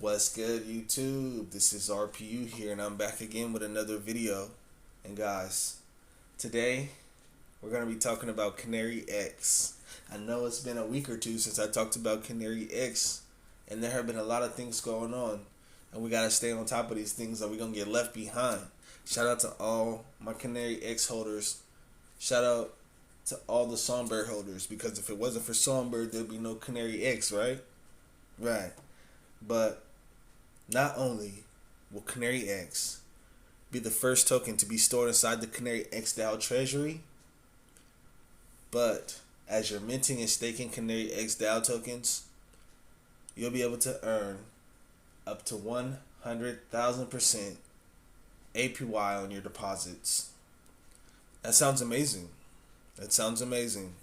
What's good, YouTube? This is RPU here, and I'm back again with another video. And guys, today we're going to be talking about CanaryX. I know it's been a week or two since I talked about CanaryX, and there have been a lot of things going on, and we got to stay on top of these things or we're going to get left behind. Shout out to all my CanaryX holders. Shout out to all the Songbird holders, because if it wasn't for Songbird, there'd be no CanaryX, right? Right. But not only will CanaryX be the first token to be stored inside the CanaryX DAO treasury, but as you're minting and staking CanaryX DAO tokens, you'll be able to earn up to 100,000% APY on your deposits. That sounds amazing. That sounds amazing.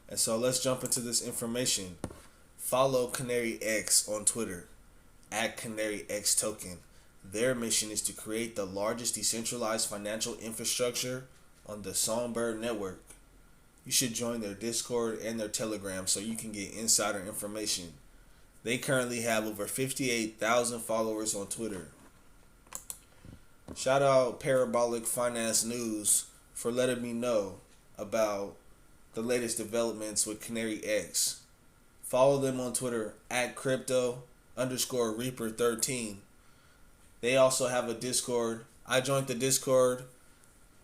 And so let's jump into this information. Follow CanaryX on Twitter at CanaryX Token. Their mission is to create the largest decentralized financial infrastructure on the Songbird network. You should join their Discord and their Telegram so you can get insider information. They currently have over 58,000 followers on Twitter. Shout out Parabolic Finance News for letting me know about the latest developments with CanaryX. Follow them on Twitter at crypto_reaper13. They also have a Discord. I joined the Discord.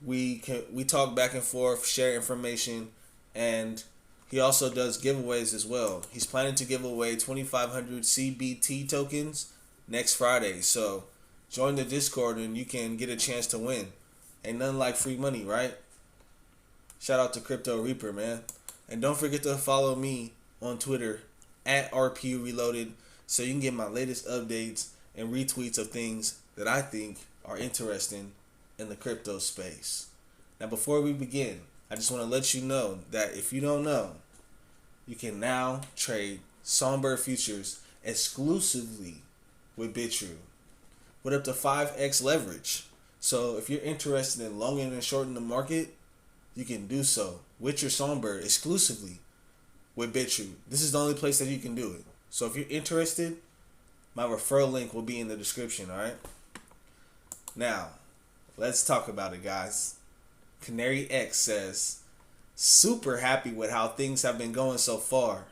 We talk back and forth, share information, and he also does giveaways as well. He's planning to give away 2,500 CBT tokens next Friday. So join the Discord and you can get a chance to win. Ain't nothing like free money, right? Shout out to Crypto Reaper, man. And don't forget to follow me on Twitter at RPUReloaded so you can get my latest updates and retweets of things that I think are interesting in the crypto space. Now, before we begin, I just want to let you know that if you don't know, you can now trade Songbird futures exclusively with Bitrue with up to 5x leverage. So if you're interested in longing and shorting the market, you can do so with your Songbird exclusively with Bitrue. This is the only place that you can do it. So if you're interested, my referral link will be in the description, alright? Now, let's talk about it, guys. CanaryX says, super happy with how things have been going so far.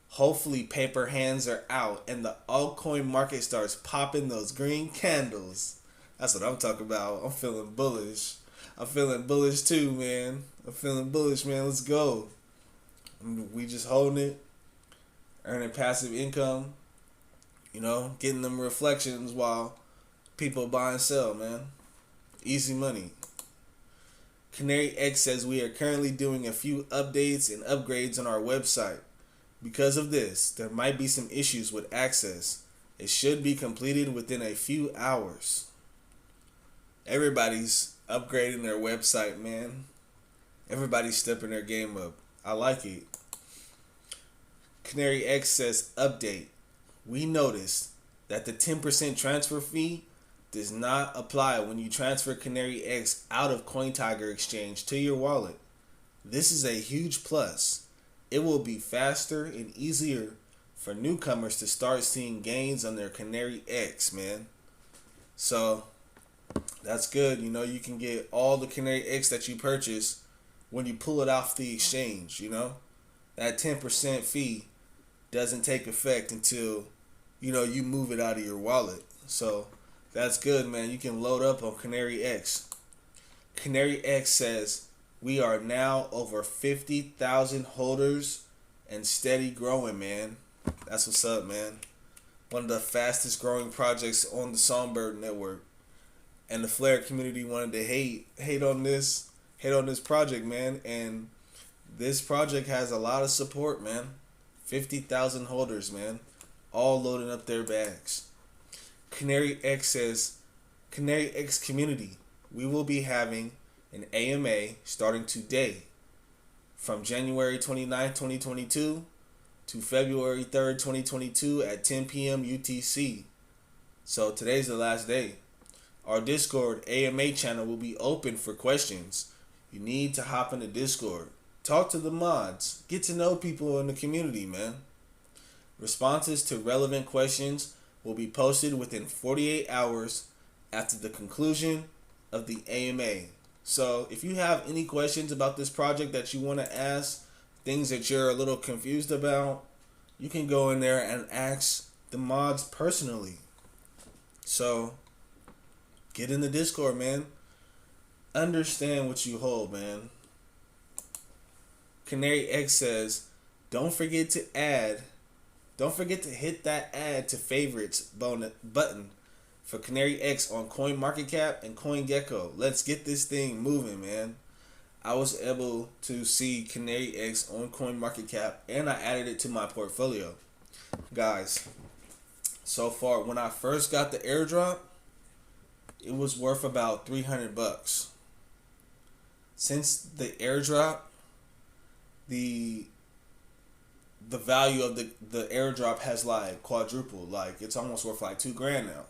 Hopefully paper hands are out and the altcoin market starts popping those green candles. That's what I'm talking about. I'm feeling bullish. I'm feeling bullish too, man. I'm feeling bullish, man. Let's go. We just holding it, earning passive income, getting them reflections while people buy and sell, man. Easy money. CanaryX says we are currently doing a few updates and upgrades on our website. Because of this, there might be some issues with access. It should be completed within a few hours. Everybody's upgrading their website, man. Everybody's stepping their game up. I like it. CanaryX says, update. We noticed that the 10% transfer fee does not apply when you transfer CanaryX out of CoinTiger Exchange to your wallet. This is a huge plus. It will be faster and easier for newcomers to start seeing gains on their CanaryX, man. So that's good. You can get all the CanaryX that you purchase when you pull it off the exchange. That 10% fee doesn't take effect until you move it out of your wallet. So that's good, man. You can load up on CanaryX. CanaryX says we are now over 50,000 holders and steady growing, man. That's what's up, man. One of the fastest growing projects on the Songbird network. And the Flare community wanted to hate on this project, man. And this project has a lot of support, man. 50,000 holders, man. All loading up their bags. CanaryX says, CanaryX community, we will be having an AMA starting today from January 29th, 2022 to February 3rd, 2022 at 10 p.m. UTC. So today's the last day. Our Discord AMA channel will be open for questions. You need to hop in the Discord. Talk to the mods. Get to know people in the community, man. Responses to relevant questions will be posted within 48 hours after the conclusion of the AMA. So if you have any questions about this project that you want to ask, things that you're a little confused about, you can go in there and ask the mods personally. So get in the Discord, man. Understand what you hold, man. CanaryX says, don't forget to hit that add to favorites button for CanaryX on CoinMarketCap and CoinGecko. Let's get this thing moving, man. I was able to see CanaryX on CoinMarketCap and I added it to my portfolio. Guys, so far, when I first got the airdrop, it was worth about $300. Since the airdrop, the value of the airdrop has like quadrupled. Like it's almost worth like $2,000 now.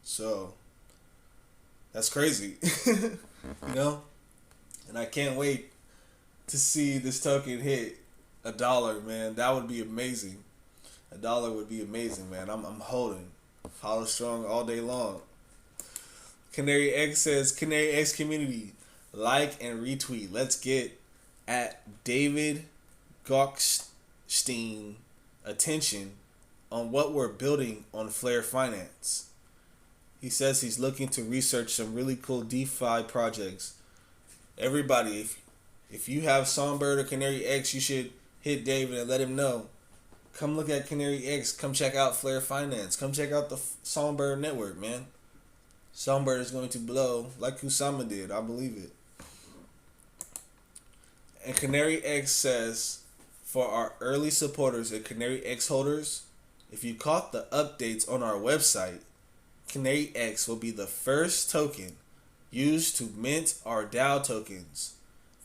So that's crazy. You know? And I can't wait to see this token hit $1, man. That would be amazing. $1 would be amazing, man. I'm holding. Hollow strong all day long. CanaryX says, CanaryX community, like and retweet. Let's get at David Gockstein attention on what we're building on Flare Finance. He says he's looking to research some really cool DeFi projects. Everybody, if you have Songbird or CanaryX, you should hit David and let him know. Come look at CanaryX. Come check out Flare Finance. Come check out the Songbird network, man. Songbird is going to blow like Kusama did. I believe it. And CanaryX says, for our early supporters and CanaryX holders, if you caught the updates on our website, CanaryX will be the first token used to mint our DAO tokens.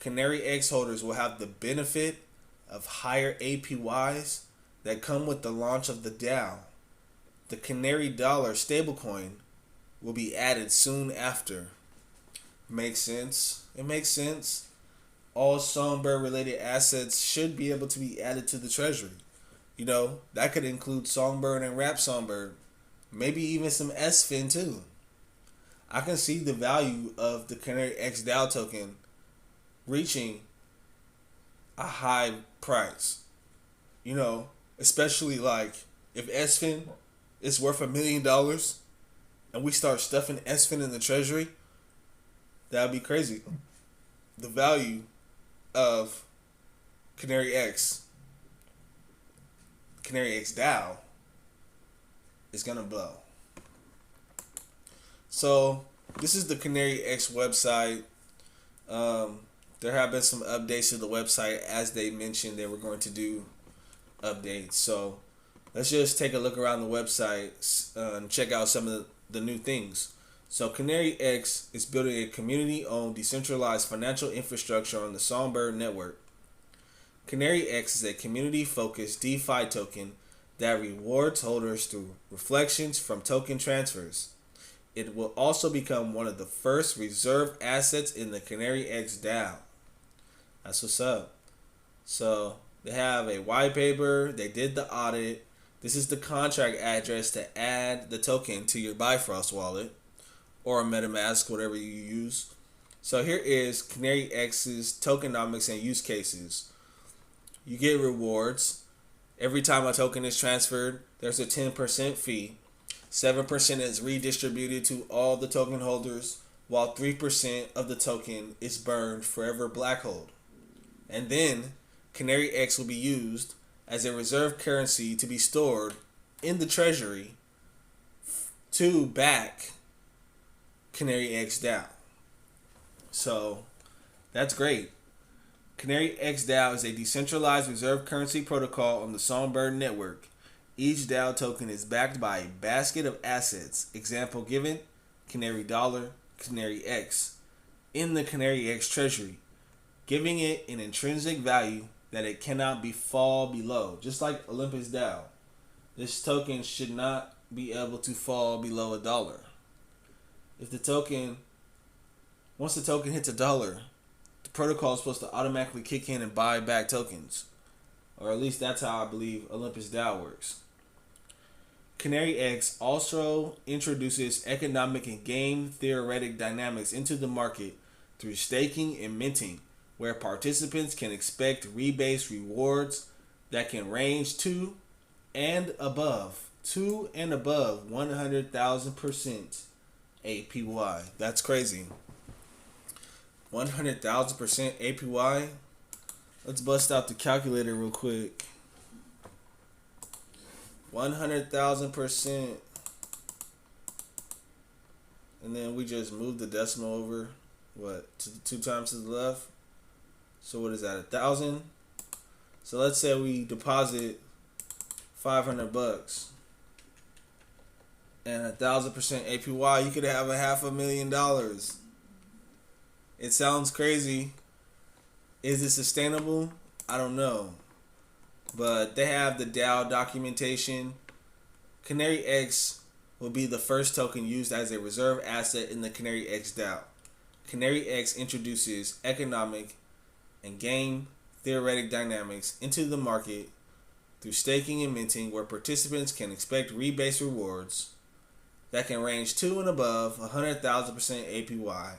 CanaryX holders will have the benefit of higher APYs that come with the launch of the DAO. The Canary Dollar stablecoin will be added soon after. Makes sense? It makes sense. All Songbird related assets should be able to be added to the treasury. You know, that could include Songbird and Rap Songbird. Maybe even some SFIN too. I can see the value of the CanaryX DAO token reaching a high price. You know, especially like if SFIN is worth $1 million and we start stuffing SFIN in the treasury, that would be crazy. The value of CanaryX DAO is gonna blow. So this is the CanaryX website. There have been some updates to the website, as they mentioned they were going to do updates. So let's just take a look around the website and check out some of the new things. So CanaryX is building a community-owned decentralized financial infrastructure on the Songbird network. CanaryX is a community-focused DeFi token that rewards holders through reflections from token transfers. It will also become one of the first reserved assets in the CanaryX DAO. That's what's up. So they have a white paper. They did the audit. This is the contract address to add the token to your Bifrost wallet or MetaMask, whatever you use. So here is CanaryX's tokenomics and use cases. You get rewards. Every time a token is transferred, there's a 10% fee. 7% is redistributed to all the token holders, while 3% of the token is burned forever black hold. And then CanaryX will be used as a reserve currency to be stored in the treasury to back CanaryX DAO. So that's great. CanaryX DAO is a decentralized reserve currency protocol on the Songbird network. Each DAO token is backed by a basket of assets. Example given, Canary Dollar, CanaryX, in the CanaryX treasury, giving it an intrinsic value that it cannot fall below. Just like Olympus DAO, this token should not be able to fall below $1. Once the token hits $1, the protocol is supposed to automatically kick in and buy back tokens. or at least that's how I believe Olympus DAO works. CanaryX also introduces economic and game theoretic dynamics into the market through staking and minting, where participants can expect rebase rewards that can range to and above 100,000% APY. That's crazy. 100,000% APY. Let's bust out the calculator real quick. 100,000%. And then we just move the decimal over, what, two times to the left? So what is that, 1,000? So let's say we deposit $500 and 1,000% APY, you could have $500,000. It sounds crazy. Is it sustainable? I don't know. But they have the DAO documentation. CanaryX will be the first token used as a reserve asset in the CanaryX DAO. CanaryX introduces economic and game theoretic dynamics into the market through staking and minting, where participants can expect rebase rewards that can range to and above 100,000% APY.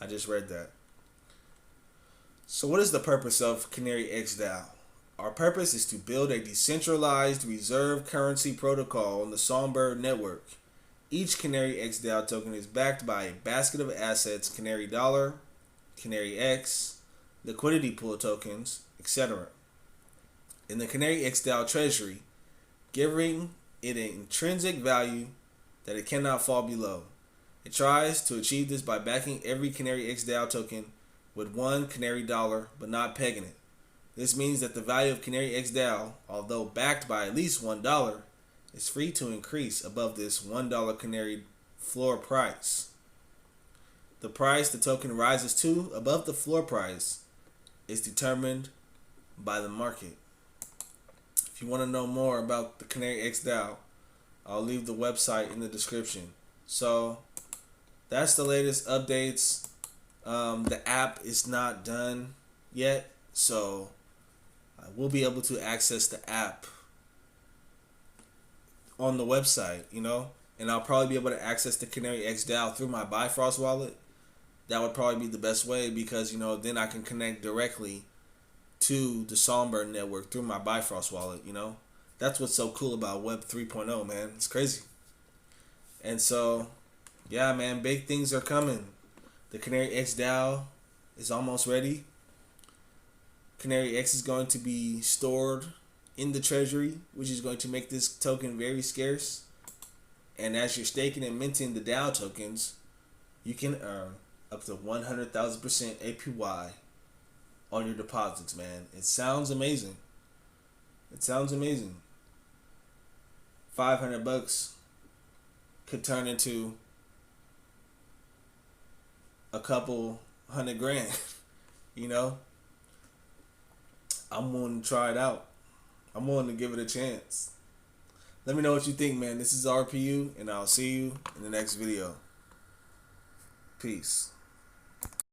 I just read that. So what is the purpose of CanaryX DAO? Our purpose is to build a decentralized reserve currency protocol on the Songbird network. Each CanaryX DAO token is backed by a basket of assets: Canary Dollar, CanaryX, liquidity pool tokens, etc. In the CanaryX DAO treasury, giving it an intrinsic value that it cannot fall below. It tries to achieve this by backing every CanaryX DAO token with one Canary Dollar, but not pegging it. This means that the value of CanaryX DAO, although backed by at least $1, is free to increase above this $1 Canary floor price. The price the token rises to above the floor price is determined by the market. If you want to know more about the CanaryX DAO, I'll leave the website in the description. So that's the latest updates. The app is not done yet, so I will be able to access the app on the website, and I'll probably be able to access the CanaryX DAO through my Bifrost wallet. That would probably be the best way, because then I can connect directly to the Songbird network through my Bifrost wallet. That's what's so cool about Web 3.0, man. It's crazy. And so, yeah, man, big things are coming. The CanaryX DAO is almost ready. CanaryX is going to be stored in the treasury, which is going to make this token very scarce. And as you're staking and minting the DAO tokens, you can earn up to 100,000% APY on your deposits, man. It sounds amazing. It sounds amazing. $500 could turn into a couple $100,000, I'm willing to try it out. I'm willing to give it a chance. Let me know what you think, man. This is RPU, and I'll see you in the next video. Peace.